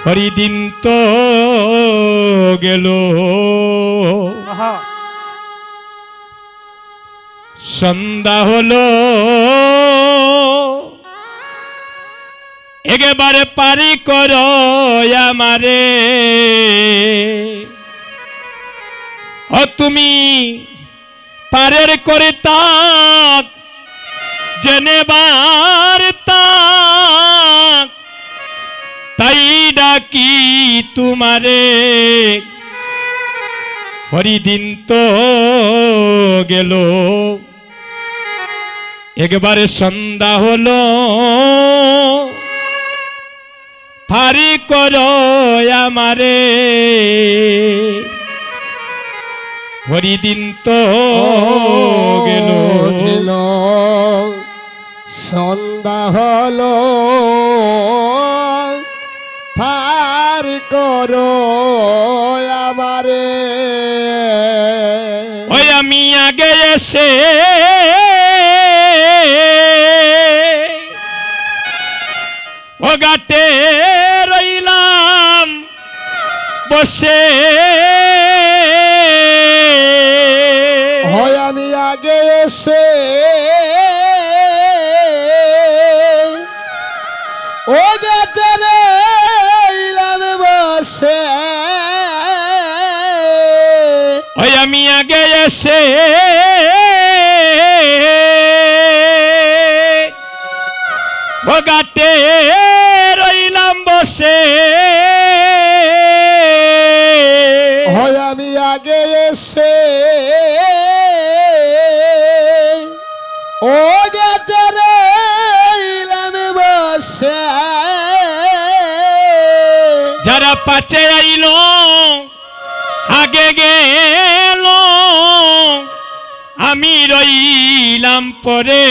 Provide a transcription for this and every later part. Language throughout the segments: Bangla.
হরিদিন তো গেল সন্ধ্যা হলো একেবারে পারি করো আমারে ও তুমি পারের করে তাক জেনেবার তাক তাই ডাকি তোমারে হরিদিন তো গেল একবারে সন্ধ্যা হলো পারি করো আমারে হরিদিন তো গেল সন্ধ্যা হলো পার করো আমারে ওই আমি আগে এসে ও ঘাটে রইলাম বসে হয় আমি আগে এসে ও ঘাটে রইলাম বসে ওই আমি আগে এসে ও ঘাটে রইলাম বসে হয় আমি আগে এসে ও ঘাটে রইলাম বসে যারা পাচে আইলো আগে গেল আমি রইলাম পরে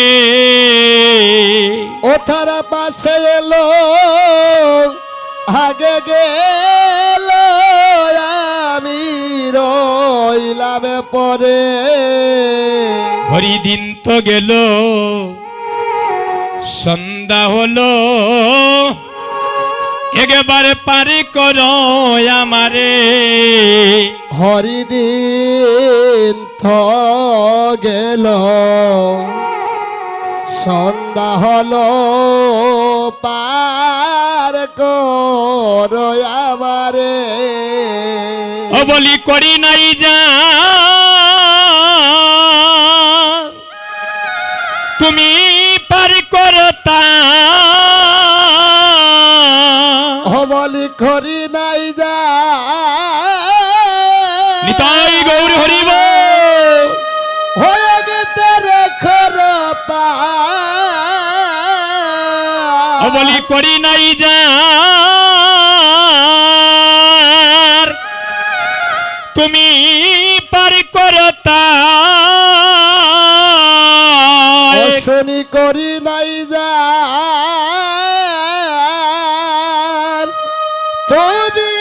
ও তারা পাশে এলো আগে গেল আমি রইলাম পরে হরিদিন তো গেল সন্ধ্যা হলো একেবারে পারি করো আমারে হরিদিন তো গেল সন্ধ্যা হলো পার করো আমারে ও বলি করি নাই যা তুমি পারি করতা বলি করি নাই যা নিতাই গৌর হরিব হয়ে গেতে খর পা বলি করি নাই যা তুমি পারি করতা শনি করি নাই যা তুমি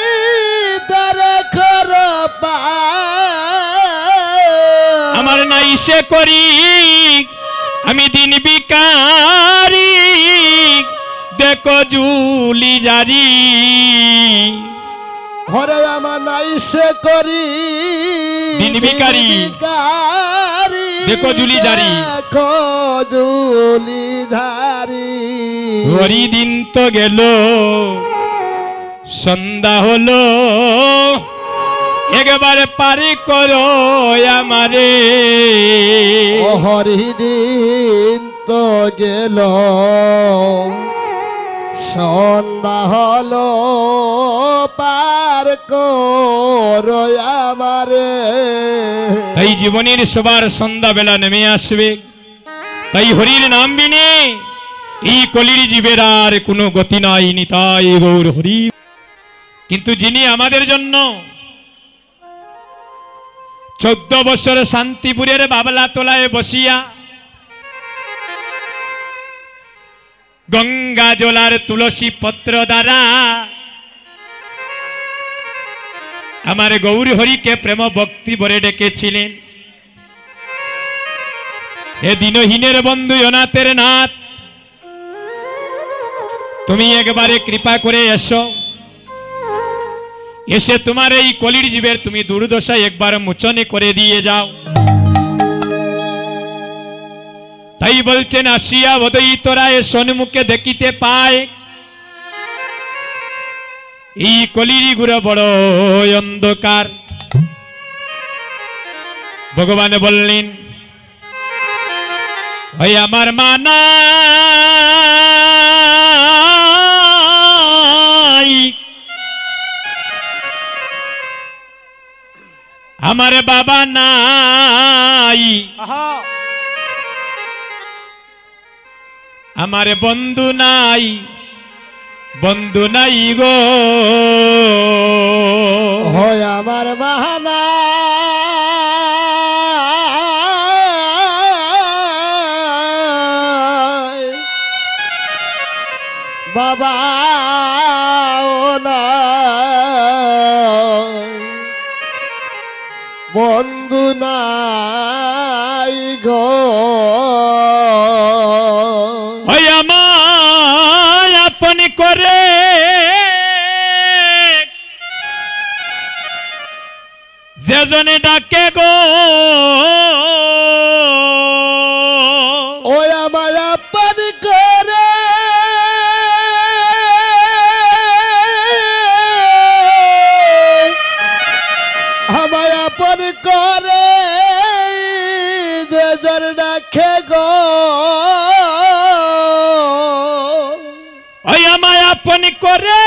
তারে খর পা আমার নাই সে করি আমি দিন বিকারি দেখো জুলি জারি ঘরে আমার নাই সে করি দিন বিকারি দেখো জুলি জারি দেখো জুলি ধারি হরিদিন তো গেল সন্ধ্যা হলো একবারে পারি করো আমারে হরিদিন তো গেল সন্ধ্যা হলো পার করো আমারে তাই জীবনের সবার সন্ধ্যা বেলা নেমে আসবে তাই হরির নাম বিনে এই কলির জীবের আর কোনো গতি নাই নিতাই গৌর হরি কিন্তু যিনি আমাদের জন্য 14 বছর শান্তিপুরের বাবলা তোলায় বসিয়া গঙ্গা জলার তুলসী পত্র দ্বারা আমার গৌর হরিকে প্রেম ভক্তি ভরে ডেকেছিলেন। হে দিনহীনের বন্ধু অনাথের নাথ, তুমি একবারে কৃপা করে এসো, এসে তোমার এই কলির জীবের তুমি দুর্দশা একবার মোচনে করে দিয়ে যাও। তাই বলছেন আসিয়া উদয়িত রায় সন্মুখে দেখিতে পায় এই কলির গুড় বড় অন্ধকার। ভগবান বললেন ওই আমার মা নাই, আমার বাবা নাই, আমার বন্ধু নাই, বন্ধু নাই গো, হয় আমার মাহানা বাবা বন্ধু নাই গো, ওই আমায় আপন করে যেজনে ডাকে গো, ওই আমায় আপন করে আমায় আপন করে যেজন ডাকে গো, ওই আমায় আপন করে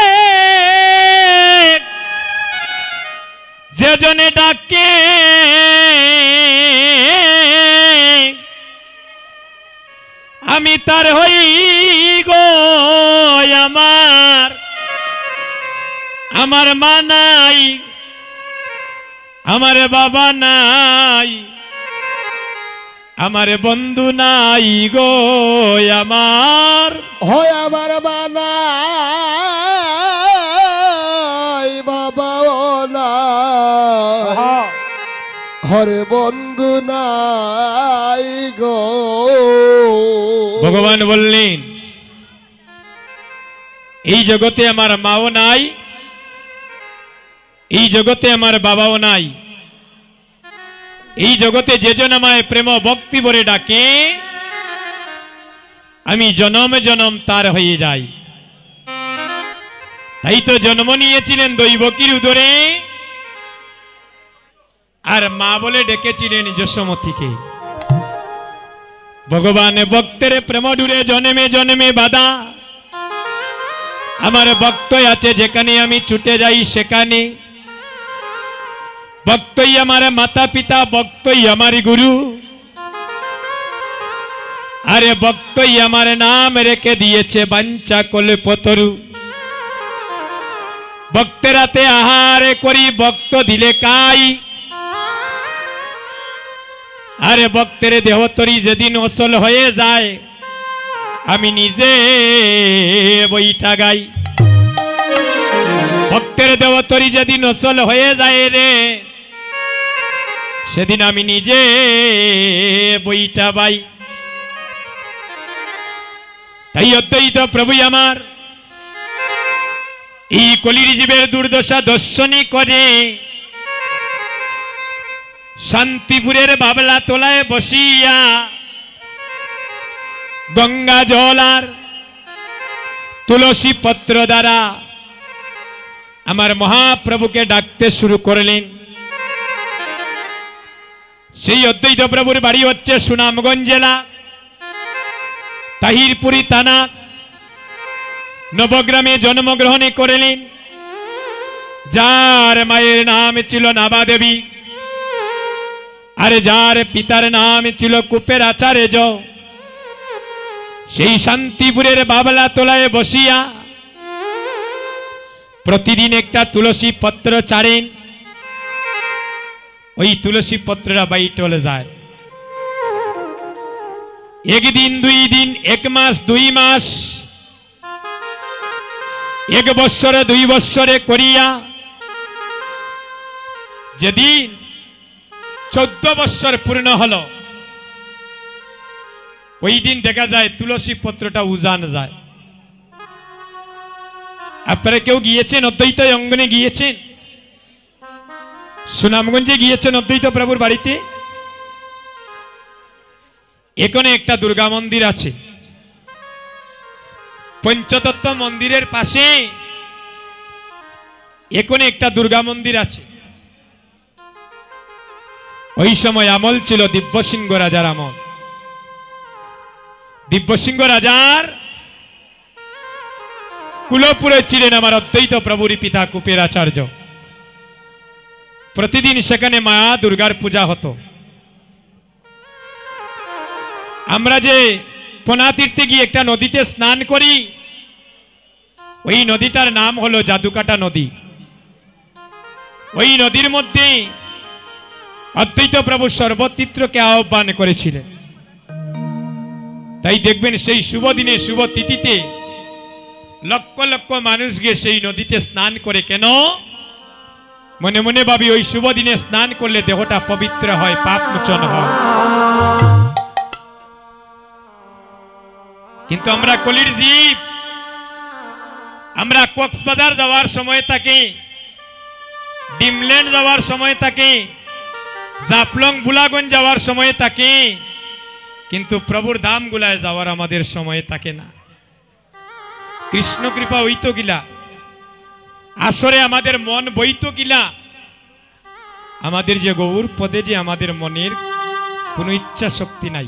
যেজনে ডাকে আমি তার হই গো, আমার মা নাই, আমার বাবা নাই, আমার বন্ধু নাই গো, আমার হয় আমার মা নাই, বাবাও নাই, হরে বন্ধু নাই গো। ভগবান বললেন এই জগতে আমার মাও নাই, এই জগতে আমার বাবাও নাই, এই জগতে যেজন আমায় প্রেম ভক্তি ভরে ডাকে আমি জনম জনম তার হয়ে যাই। তাই তো জন্ম নিয়েছিলেন দৈবকীর উদরে, আর মা বলে ডেকেছিলেন যশোমতীকে। ভগবান ভক্তের প্রেম ডুরে জন্মে জন্মে বাধা, আমার ভক্ত আছে যেখানে আমি ছুটে যাই সেখানে, ভক্তই আমার মাতা পিতা, ভক্তই আমার গুরু, আরে ভক্তই আমার নাম রেখে দিয়েছে বাঞ্ছা কল্পতরু। ভক্তের হাতে আহারে করি ভক্ত দিলে কাই, আরে ভক্তের দেহতরি যেদিন অচল হয়ে যায় আমি নিজে বইটা গাই। ভক্তের দেহতরি যেদিন অচল হয়ে যায় রে সেদিন আমি নিজে বইটা বাই। তাই অদ্বৈত প্রভু আমার এই কলির জীবের দুর্দশা দর্শনী করে শান্তিপুরের বাবলা তোলায় বসিয়া গঙ্গা জল আর তুলসী পত্র দ্বারা আমার মহাপ্রভুকে ডাকতে শুরু করলেন। সেই অদ্বৈত প্রভুর বাড়ি হচ্ছে সুনামগঞ্জ জেলা তাহিরপুরি থানা নবগ্রামে জন্মগ্রহণ করলেন, যার মায়ের নাম ছিল নাবা দেবী, আর যার পিতার নাম ছিল কুপের আচার্য। সেই শান্তিপুরের বাবলা তোলায় বসিয়া প্রতিদিন একটা তুলসী পত্র চারেন, ওই তুলসী পত্রটা বাইট চলে যায়। একদিন, দুই দিন, এক মাস, 2 মাস, 1 বৎসরে, 2 বৎসরে করিয়া যেদিন 14 বৎসর পূর্ণ হলো ওই দিন দেখা যায় তুলসী পত্রটা উজান যায়। আপনারা কেউ গিয়েছেন অদ্বৈত অঙ্গনে গিয়েছেন? সুনামগঞ্জে গিয়েছেন অদ্বৈত প্রভুর বাড়িতে। এখানে একটা দুর্গা মন্দির আছে, পঞ্চতত্ত্ব মন্দিরের পাশে এখানে একটা দুর্গা মন্দির আছে। ওই সময় আমল ছিল দিব্যসিংহ রাজার আমল। দিব্যসিংহ রাজার কুলপুরে ছিলেন আমার অদ্বৈত প্রভুর পিতা কুপের আচার্য। প্রতিদিন সেখানে মা দুর্গার পূজা হতো। আমরা যে পনাতীর্থে গিয়ে একটা নদীতে স্নান করি, ওই নদীটার নাম হলো জাদুকাটা নদী। ওই নদীর মধ্যে অদ্বৈত প্রভু সর্বতীর্থকে আহ্বান করেছিলেন। তাই দেখবেন সেই শুভ দিনে শুভ তিথিতে লক্ষ লক্ষ মানুষ গিয়ে সেই নদীতে স্নান করে। কেন? মনে মনে ভাবি ওই শুভ দিনে স্নান করলে দেহটা পবিত্র হয়, পাপ মোচন হয়। কিন্তু আমরা কলির জীব, আমরা কক্সবাজার যাওয়ার সময় থাকে, ডিমল্যান্ড যাওয়ার সময় থাকে, জাফলং বুলাগঞ্জ যাওয়ার সময় থাকে, কিন্তু প্রভুর ধাম গুলায় যাওয়ার আমাদের সময় থাকে না। কৃষ্ণ কৃপা হইতো গিলা, আসরে আমাদের মন বইতো গিলা, আমাদের যে গৌর পদে যে আমাদের মনের কোনো ইচ্ছা শক্তি নাই।